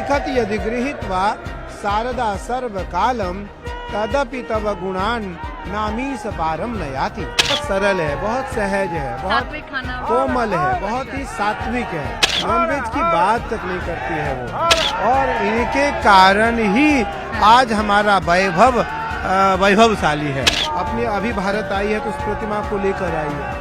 लिखत यदि गृहीत्वा शारदा सर्वकालम तदपि तव गुणान नामीस पारम न याति। बहुत सरल है, बहुत सहज है, बहुत कोमल है, बहुत ही सात्विक है, नॉनवेज की बात तक नहीं करती है वो, और इनके कारण ही आज हमारा वैभव वैभवशाली है। अपनी अभी भारत आई है तो उस प्रतिमा को लेकर आई है,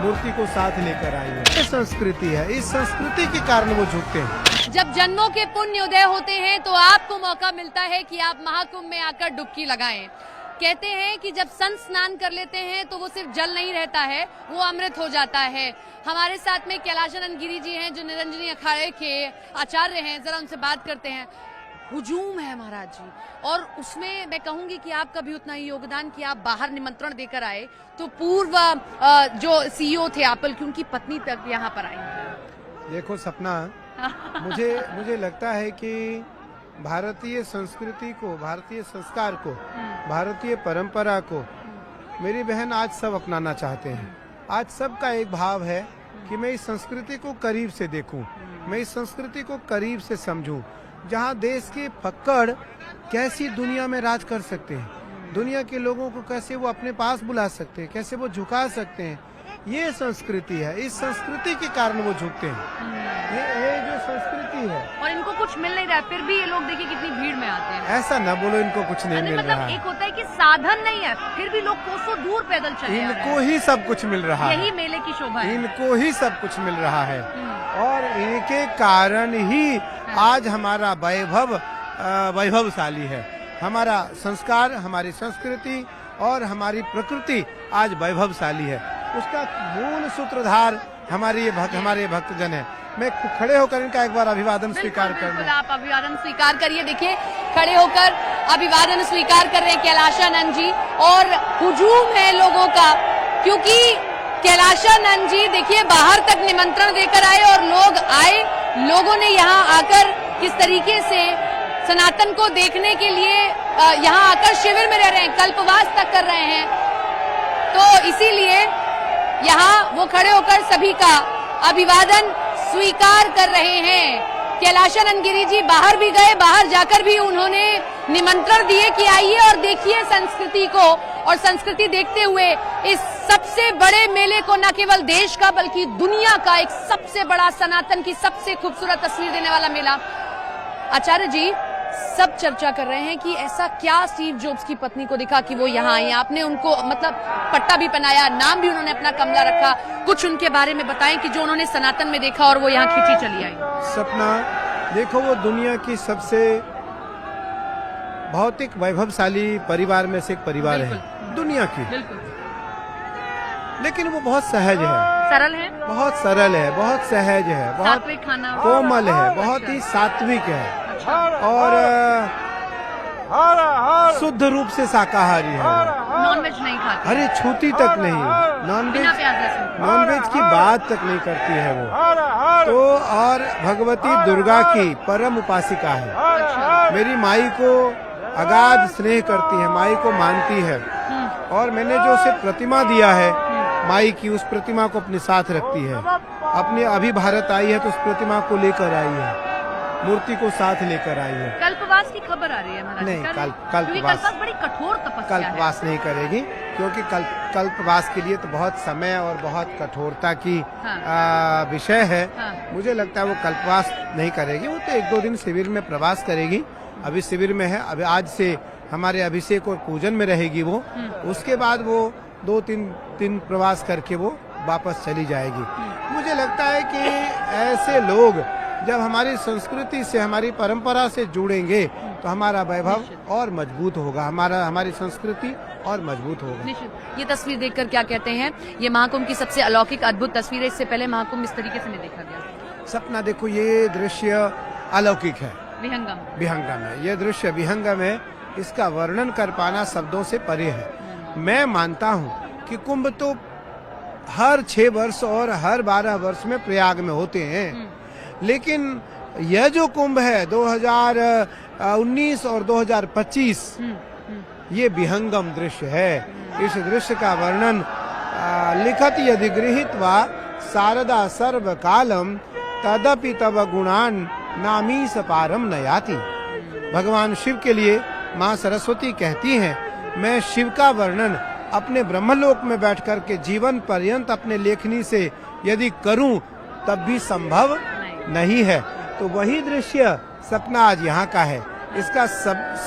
मूर्ति को साथ लेकर आई है। ये संस्कृति है, इस संस्कृति के कारण वो झुकते हैं। जब जन्मों के पुण्य उदय होते हैं तो आपको मौका मिलता है कि आप महाकुंभ में आकर डुबकी लगाएं। कहते हैं कि जब संत स्नान कर लेते हैं तो वो सिर्फ जल नहीं रहता है, वो अमृत हो जाता है। हमारे साथ में कैलाशानंद गिरी जी हैं जो निरंजनी अखाड़े के आचार्य हैं, जरा उनसे बात करते हैं। हुजूम है महाराज जी, और उसमें मैं कहूंगी कि आपका भी उतना ही योगदान कि आप बाहर निमंत्रण देकर आए, तो पूर्व जो सीईओ थे एप्पल की उनकी पत्नी तक यहाँ पर आई। देखो सपना, मुझे लगता है कि भारतीय संस्कृति को, भारतीय संस्कार को, भारतीय परंपरा को मेरी बहन आज सब अपनाना चाहते हैं। आज सबका एक भाव है कि मैं इस संस्कृति को करीब से देखूं, मैं इस संस्कृति को करीब से समझूं, जहां देश के फक्कड़ कैसी दुनिया में राज कर सकते हैं, दुनिया के लोगों को कैसे वो अपने पास बुला सकते हैं, कैसे वो झुका सकते हैं। ये संस्कृति है, इस संस्कृति के कारण वो झुकते हैं। ये जो संस्कृति है, और इनको कुछ मिल नहीं रहा है, फिर भी ये लोग देखिए कितनी भीड़ में आते हैं। ऐसा न बोलो, इनको कुछ नहीं मिल रहा है। एक होता है कि साधन नहीं है, फिर भी लोग कोसों दूर पैदल चले आ रहे हैं। इनको ही सब कुछ मिल रहा है, यही मेले की शोभा है। इनको ही सब कुछ मिल रहा है, और इनके कारण ही आज हमारा वैभव वैभवशाली है। हमारा संस्कार, हमारी संस्कृति और हमारी प्रकृति आज वैभवशाली है। उसका मूल सूत्रधार हमारे भक्तजन है। मैं खड़े होकर इनका एक बार अभिवादन स्वीकार कर लूं। आप अभिवादन स्वीकार करिए। देखिए खड़े होकर अभिवादन स्वीकार कर रहे हैं कैलाशानंद जी, और हुजूम है लोगों का, क्योंकि कैलाशानंद जी देखिए बाहर तक निमंत्रण देकर आए और लोग आए। लोगों ने यहाँ आकर किस तरीके से सनातन को देखने के लिए यहाँ आकर शिविर में रह रहे हैं, कल्पवास तक कर रहे हैं। तो इसीलिए यहाँ वो खड़े होकर सभी का अभिवादन स्वीकार कर रहे हैं। कैलाशानंद गिरी जी बाहर भी गए, बाहर जाकर भी उन्होंने निमंत्रण दिए कि आइए और देखिए संस्कृति को, और संस्कृति देखते हुए इस सबसे बड़े मेले को न केवल देश का बल्कि दुनिया का एक सबसे बड़ा, सनातन की सबसे खूबसूरत तस्वीर देने वाला मेला। आचार्य जी, सब चर्चा कर रहे हैं कि ऐसा क्या स्टीव जॉब्स की पत्नी को दिखा कि वो यहाँ आई। आपने उनको मतलब पट्टा भी पहनाया, नाम भी उन्होंने अपना कमला रखा। कुछ उनके बारे में बताएं कि जो उन्होंने सनातन में देखा और वो यहाँ खींची चली आई। सपना, देखो वो दुनिया की सबसे भौतिक वैभवशाली परिवार में से एक परिवार है दुनिया की, लेकिन वो बहुत सहज है, सरल है, बहुत सरल है, बहुत सहज है, बहुत कोमल है, बहुत ही सात्विक है, और शुद्ध रूप से शाकाहारी है। नॉनवेज नहीं खाती, अरे छूती तक नहीं, नॉनवेज की बात तक नहीं करती है वो तो। और भगवती दुर्गा की परम उपासिका है। मेरी माई को अगाध स्नेह करती है, माई को मानती है, और मैंने जो उसे प्रतिमा दिया है माई की, उस प्रतिमा को अपने साथ रखती है। अपनी अभी भारत आई है तो उस प्रतिमा को लेकर आई है, मूर्ति को साथ लेकर आई है। कल्पवास की खबर आ रही है महाराज? नहीं, कल्पवास बड़ी कठोर तपस्या है। कल्पवास नहीं करेगी, क्योंकि कल्पवास के लिए तो बहुत समय और बहुत कठोरता की विषय है। मुझे लगता है वो कल्पवास नहीं करेगी, वो तो 1-2 दिन शिविर में प्रवास करेगी। अभी शिविर में है, अभी आज से हमारे अभिषेक और पूजन में रहेगी वो। उसके बाद वो 2-3 दिन प्रवास करके वो वापस चली जाएगी। मुझे लगता है कि ऐसे लोग जब हमारी संस्कृति से, हमारी परंपरा से जुड़ेंगे तो हमारा वैभव और मजबूत होगा, हमारी संस्कृति और मजबूत होगा। ये तस्वीर देखकर क्या कहते हैं? ये महाकुंभ की सबसे अलौकिक अद्भुत तस्वीर है। इससे पहले महाकुंभ इस तरीके से नहीं देखा गया। सपना, देखो ये दृश्य अलौकिक है, विहंगम है। ये दृश्य विहंगम है, इसका वर्णन कर पाना शब्दों से परे है। मैं मानता हूँ कि कुंभ तो हर 6 वर्ष और हर 12 वर्ष में प्रयाग में होते हैं, लेकिन यह जो कुंभ है 2019 और 2025, ये विहंगम दृश्य है। इस दृश्य का वर्णन लिखत यदि गृहीत्वा शारदा सर्वकालम तदपि तव गुणान नामीस पारम न याति। भगवान शिव के लिए माँ सरस्वती कहती हैं, मैं शिव का वर्णन अपने ब्रह्मलोक में बैठ कर के जीवन पर्यंत अपने लेखनी से यदि करूं तब भी संभव नहीं है। तो वही दृश्य सपना आज यहाँ का है, इसका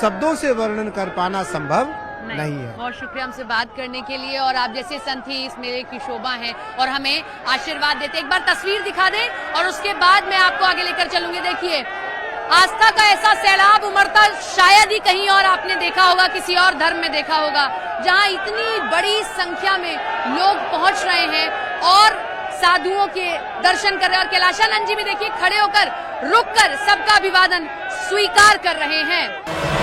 शब्दों से वर्णन कर पाना संभव नहीं है। बहुत शुक्रिया हमसे बात करने के लिए, और आप जैसे संत ही इस मेले की शोभा हैं और हमें आशीर्वाद देते। एक बार तस्वीर दिखा दें और उसके बाद मैं आपको आगे लेकर चलूंगी। देखिए, आस्था का ऐसा सैलाब उमड़ता शायद ही कहीं और आपने देखा होगा, किसी और धर्म में देखा होगा, जहां इतनी बड़ी संख्या में लोग पहुंच रहे हैं और साधुओं के दर्शन कर रहे हैं। और कैलाशानंद जी भी देखिए खड़े होकर रुककर सबका अभिवादन स्वीकार कर रहे हैं।